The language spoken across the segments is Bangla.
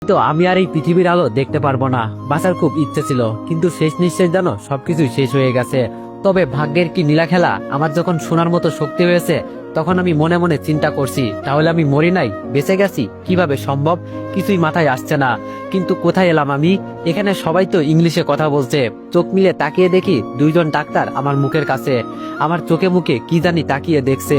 তো আমি আর এই পৃথিবীর আলো দেখতে পারবো না। বাঁচার খুব ইচ্ছে ছিল, কিন্তু শেষ নিঃশ্বাস যেন সবকিছুই শেষ হয়ে গেছে। তবে ভাগ্যের কি নীলা খেলা, আমার যখন শোনার মতো শক্তি হয়েছে তখন আমি মনে মনে চিন্তা করছি, তাহলে আমি মরি নাই, বেঁচে গেছি কিভাবে সম্ভব? কিছুই মাথায় আসছে না। কিন্তু কোথায় এলাম আমি? এখানে সবাই তো ইংলিশে কথা বলছে। চোখ মিলে তাকিয়ে দেখি দুইজন ডাক্তার আমার মুখের কাছে, আমার চোখে মুখে কি জানি তাকিয়ে দেখছে।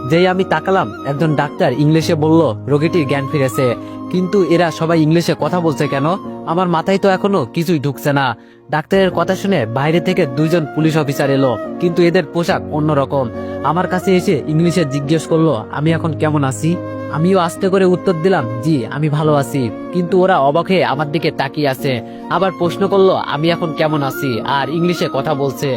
যেই আমি তাকালাম, একজন ডাক্তার ইংলিশে বলল রোগীটির জ্ঞান ফিরেছে। কিন্তু এরা সবাই ইংলিশে কথা বলছে কেন? আমার মাথায় তো এখনো কিছুই ঢুকছে না। ডাক্তারের কথা শুনে বাইরে থেকে দুইজন পুলিশ অফিসার এলো, কিন্তু এদের পোশাক অন্যরকম। আমার কাছে এসে ইংলিশে জিজ্ঞেস করলো আমি এখন কেমন আছি। আমিও আস্তে করে উত্তর দিলাম, জি আমি ভালো আছি। কিন্তু ওরা অবাক হয়ে আমার দিকে তাকিয়ে আছে। আবার প্রশ্ন করলো আমি এখন কেমন আছি, আর ইংলিশে কথা বলছে।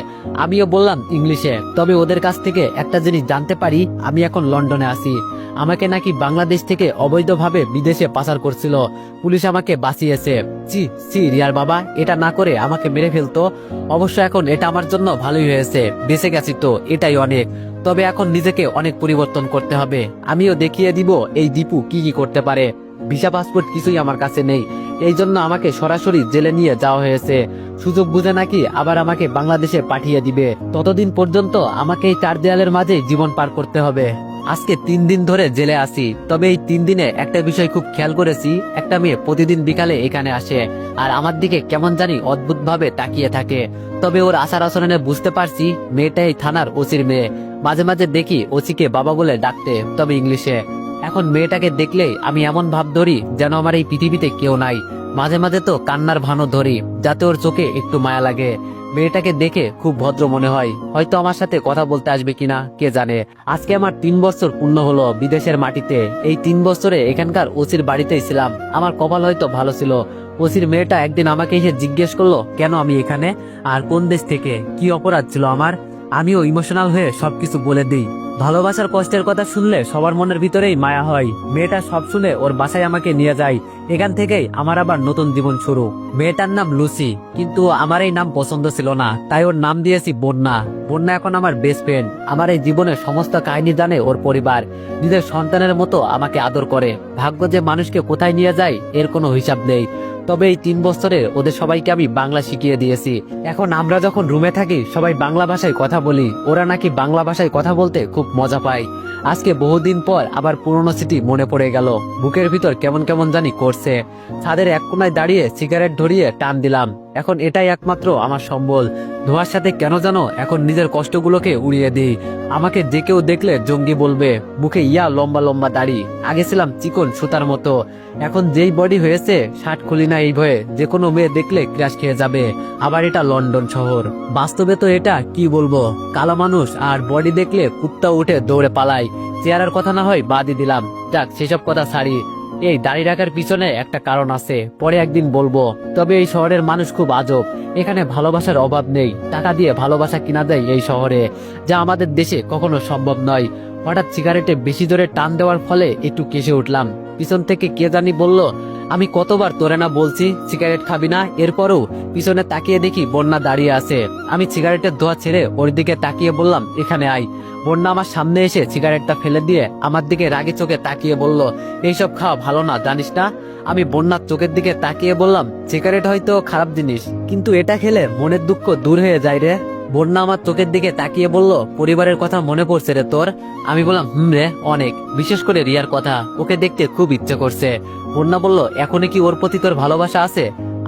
আমিও বললাম ইংলিশে। তবে ওদের কাছ থেকে একটা জিনিস জানতে পারি, আমি এখন লন্ডনে আছি। আমাকে নাকি বাংলাদেশ থেকে অবৈধভাবে বিদেশে পাচার করছিল। পুলিশ আমাকে বাঁচিয়েছে। জি জি রিয়ার বাবা, এটা না করে আমাকে মেরে ফেলতো। অবশ্য এখন এটা আমার জন্য ভালোই হয়েছে, বেঁচে গেছি তো এটাই অনেক। তবে এখন নিজেকে অনেক পরিবর্তন করতে হবে। আমিও দেখিয়ে দিব এই দীপু কি কি করতে পারে। ভিসা পাসপোর্ট কিছুই আমার কাছে নেই, এই জন্য আমাকে সরাসরি জেলে নিয়ে যাওয়া হয়েছে। সুযোগ বুঝে নাকি আবার আমাকে বাংলাদেশে পাঠিয়ে দিবে। ততদিন পর্যন্ত আমাকে এই চার দেয়ালের মাঝে জীবন পার করতে হবে। আজকে 3 দিন ধরে জেলে আছি। তবে এই 3 দিনে একটা বিষয় খুব খেয়াল করেছি, একটা মেয়ে প্রতিদিন বিকালে এখানে আসে আর আমার দিকে কেমন জানি অদ্ভুত ভাবে তাকিয়ে থাকে। তবে ওর আচার আচরণে বুঝতে পারছি মেয়েটা এই থানার ওসির মেয়ে। মাঝে মাঝে দেখি ওসিকে বাবা বলে ডাকতে, তবে ইংলিশে। এখন মেয়েটাকে দেখলেই আমি এমন ভাব ধরি যেন আমার এই পৃথিবীতে কেউ নাই। মাঝে মাঝে তো কান্নার ভানও ধরি, যাতে ওর চোখে একটু মায়া লাগে। মেয়েটাকে দেখে খুব ভদ্র মনে হয়, হয়তো আমার সাথে কথা বলতে আসবে কিনা কে জানে। আজকে আমার 3 বছর পূর্ণ হলো বিদেশের মাটিতে। এই 3 বছরে এখানকার ওসির বাড়িতেই ছিলাম। আমার কপাল হয়তো ভালো ছিল। ওসির মেয়েটা একদিন আমাকে এসে জিজ্ঞেস করলো কেন আমি এখানে, আর কোন দেশ থেকে, কি অপরাধ ছিল আমার। আমিও ইমোশনাল হয়ে সবকিছু বলে দিই। ভালোবাসার কষ্টের কথা শুনলে সবার মনের ভিতরেই মায়া হয়। মেয়েটা সব শুনে ওর বাসায় আমাকে নিয়ে যায়। এখান থেকেই আমার আবার নতুন জীবন শুরু। মেয়েটার নাম লুসি, কিন্তু আমার এই নাম পছন্দ ছিল না, তাই ওর নাম দিয়েছি বন্যা। বন্যা এখন আমার বেস্ট ফ্রেন্ড। আমার এই জীবনের সমস্ত কাহিনী জানে ওর পরিবার। নিজের সন্তানের মতো আমাকে আদর করে। ভাগ্য যে মানুষকে কোথায় নিয়ে যায় এর কোনো হিসাব নেই। তবে এই 3 বছরে ওদের সবাইকে আমি বাংলা শিখিয়ে দিয়েছি। এখন আমরা যখন রুমে থাকি সবাই বাংলা ভাষায় কথা বলি। ওরা নাকি বাংলা ভাষায় কথা বলতে খুব মজা পায়। আজকে বহুদিন পর আবার পুরনো স্মৃতি মনে পড়ে গেল। বুকের ভিতর কেমন কেমন জানি করছে। ছাদের এক কোনায় দাঁড়িয়ে সিগারেট ধরিয়ে টান দিলাম। এখন এটাই একমাত্র আমার সম্বল। ধোঁয়ার সাথে কেন জানো এখন নিজের কষ্টগুলোকে উড়িয়ে দিই। আমাকে যে কেউ দেখলে জঙ্গি বলবে। মুখে ইয়া লম্বা লম্বা দাড়ি। আগে ছিলাম চিকন সুতার মতো, এখন যেই বডি হয়েছে শার্ট খুলি না এই ভয়ে যে কোনো মেয়ে দেখলে ক্রাশ খেয়ে যাবে। আবার এটা লন্ডন শহর, বাস্তবে তো এটা কি বলবো, কালো মানুষ আর বডি দেখলে কুত্তা উঠে দৌড়ে পালায়। চেহারার কথা না হয় বাদই দিলাম, যাক সেসব কথা ছাড়ি। এই দাড়ি রাখার পিছনে একটা কারণ আছে, পরে একদিন বলবো। তবে এই শহরের মানুষ খুব আজব। এখানে ভালোবাসার অভাব নেই, টাকা দিয়ে ভালোবাসা কিনা দেয় এই শহরে, যা আমাদের দেশে কখনো সম্ভব নয়। হঠাৎ সিগারেটে বেশি জোরে টান দেওয়ার ফলে একটু কেসে উঠলাম। পিছন থেকে কে জানি বলল, আমি কতবার তোরে না বলছি সিগারেট খাবি না, এরপরও। পিছনে তাকিয়ে দেখি বন্যা দাঁড়িয়ে আছে। আমি সিগারেটের ধোঁয়া ছেড়ে ওর দিকে তাকিয়ে বললাম এখানে আয়। বন্যা আমার সামনে এসে সিগারেটটা ফেলে দিয়ে আমার দিকে রাগে চোখে তাকিয়ে বলল, এইসব খাওয়া ভালো না জানিস না। আমি বন্যার চোখের দিকে তাকিয়ে বললাম, সিগারেট হয়তো খারাপ জিনিস, কিন্তু এটা খেলে মনের দুঃখ দূর হয়ে যায় রে। বন্যা আমার চোখের দিকে তাকিয়ে বলল, পরিবারের কথা মনে পড়ছে রে তোর? আমি বললাম রে অনেক, বিশেষ করে রিয়ার কথা, ওকে দেখতে খুব ইচ্ছে করছে। বন্যা বলল, এখনই কি ওর প্রতি তোর ভালোবাসা আছে?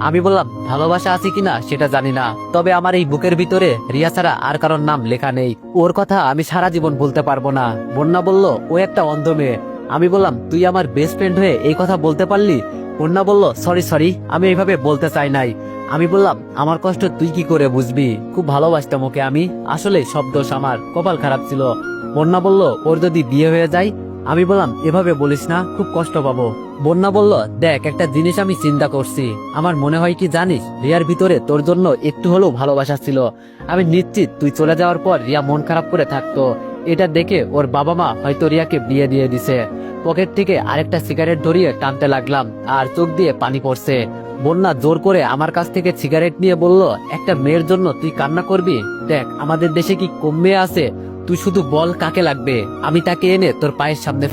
আমি বললাম, ভালোবাসা আছে কিনা সেটা জানি না, তবে আমার এই বুকের ভিতরে রিয়া ছাড়া আর কারোর নাম লেখা নেই। ওর কথা আমি সারা জীবন ভুলতে পারবো না। বন্যা বলল, ও একটা অন্ধ মেয়ে। আমি বললাম, তুই আমার বেস্ট ফ্রেন্ড হয়ে এই কথা বলতে পারলি? বন্যা বলল, সরি, আমি এইভাবে বলতে চাই নাই। আমি বললাম, আমার কষ্ট তুই কি করে বুঝবি, খুব ভালোবাসতাম ওকে আমি, আসলে সব দোষ আমার, কপাল খারাপ ছিল। বন্যা বলল, ওর যদি বিয়ে হয়ে যায়? আমি বললাম, এভাবে বলিস না, খুব কষ্ট পাবো। বন্যা বলল, দেখ একটা জিনিস আমি চিন্তা করছি, আমার মনে হয় কি জানিস, রিয়ার ভিতরে তোর জন্য একটু হলেও ভালোবাসা ছিল। আমি নিশ্চিত তুই চলে যাওয়ার পর রিয়া মন খারাপ করে থাকতো। এটা দেখে ওর বাবা মা হয়তো রিয়াকে বিয়ে দিয়ে দিছে। পকেট থেকে আরেকটা সিগারেট ধরিয়ে টানতে লাগলাম, আর চোখ দিয়ে পানি পড়ছে। বন্যা জোর করে আমার কাছ থেকে সিগারেট নিয়ে বলল, একটা মেয়ের জন্য তুই কান্না করবি? দেখ আমাদের দেশে কি কম মেয়ে আছে? তুই শুধু বল কাকে লাগবে, আমি তাকে এনে তোর পায়ের সামনে